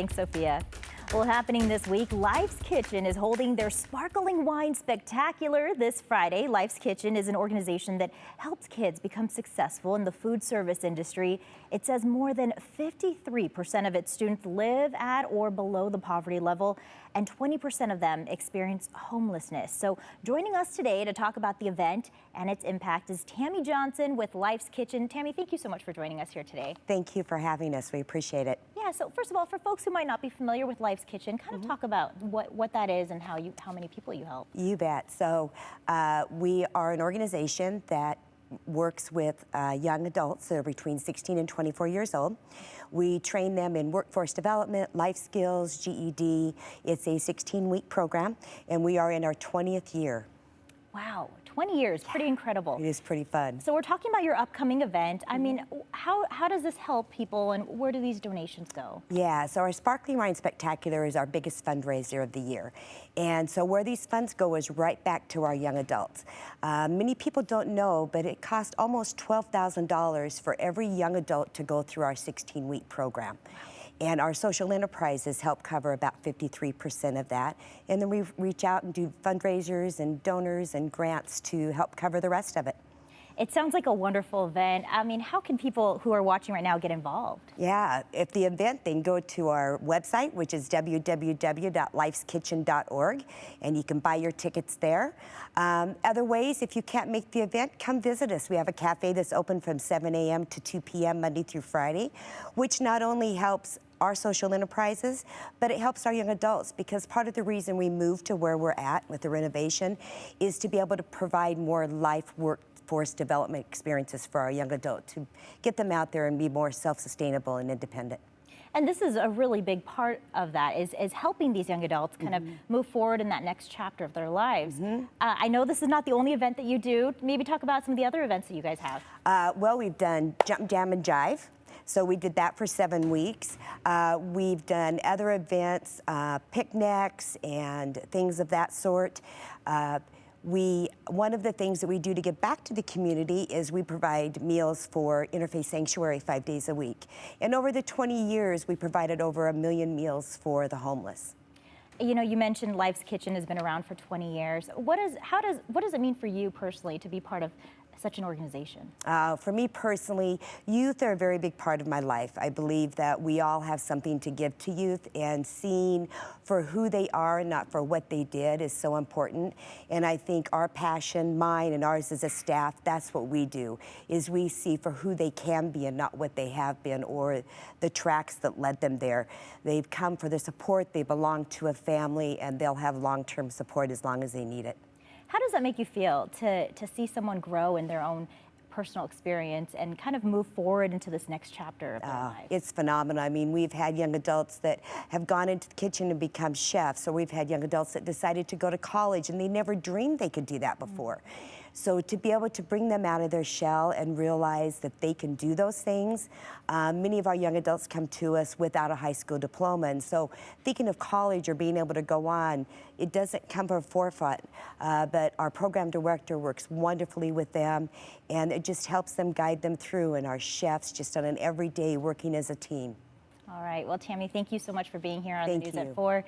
Thanks, Sophia. Well, happening this week, Life's Kitchen is holding their Sparkling Wine Spectacular this Friday. Life's Kitchen is an organization that helps kids become successful in the food service industry. It says more than 53% of its students live at or below the poverty level, and 20% of them experience homelessness. So joining us today to talk about the event and its impact is Tammy Johnson with Life's Kitchen. Tammy, thank you so much for joining us here today. Thank you for having us. We appreciate it. Yeah, so first of all, for folks who might not be familiar with Life's Kitchen, kind of talk about what that is and how many people you help. You bet. So we are an organization that works with young adults that are between 16 and 24 years old. We train them in workforce development, life skills, GED. It's a 16-week program, and we are in our 20th year. Wow, 20 years, pretty incredible. It is pretty fun. So we're talking about your upcoming event. I mean, how does this help people, and where do these donations go? Yeah, so our Sparkling Wine Spectacular is our biggest fundraiser of the year. And so where these funds go is right back to our young adults. Many people don't know, but it costs almost $12,000 for every young adult to go through our 16-week program. And our social enterprises help cover about 53% of that. And then we reach out and do fundraisers and donors and grants to help cover the rest of it. It sounds like a wonderful event. I mean, how can people who are watching right now get involved? Yeah, if the event, they can go to our website, which is www.lifeskitchen.org, and you can buy your tickets there. Other ways, if you can't make the event, come visit us. We have a cafe that's open from 7 a.m. to 2 p.m. Monday through Friday, which not only helps our social enterprises, but it helps our young adults, because part of the reason we moved to where we're at with the renovation is to be able to provide more workforce development experiences for our young adults, to get them out there and be more self-sustainable and independent. And this is a really big part of that, is helping these young adults kind of move forward in that next chapter of their lives. I know this is not the only event that you do. Maybe talk about some of the other events that you guys have. Well, we've done Jump, Jam, and Jive. So we did that for 7 weeks. We've done other events, picnics and things of that sort. One of the things that we do to give back to the community is we provide meals for Interfaith Sanctuary 5 days a week. And over the 20 years, we provided over 1 million meals for the homeless. You know, you mentioned Life's Kitchen has been around for 20 years. What does it mean for you personally to be part of such an organization? For me personally, youth are a very big part of my life. I believe that we all have something to give to youth, and seeing for who they are and not for what they did is so important. And I think our passion, mine and ours as a staff, that's what we do, is we see for who they can be and not what they have been or the tracks that led them there. They've come for the support, they belong to a family, and they'll have long-term support as long as they need it. How does that make you feel to see someone grow in their own personal experience and kind of move forward into this next chapter of their life? It's phenomenal. I mean, we've had young adults that have gone into the kitchen and become chefs, or we've had young adults that decided to go to college and they never dreamed they could do that before. So to be able to bring them out of their shell and realize that they can do those things, many of our young adults come to us without a high school diploma, and so thinking of college or being able to go on, it doesn't come to the forefront, but our program director works wonderfully with them, and it just helps them, guide them through, and our chefs just on an everyday working as a team. All right, well, Tammy, thank you so much for being here on Thank the News you. at 4.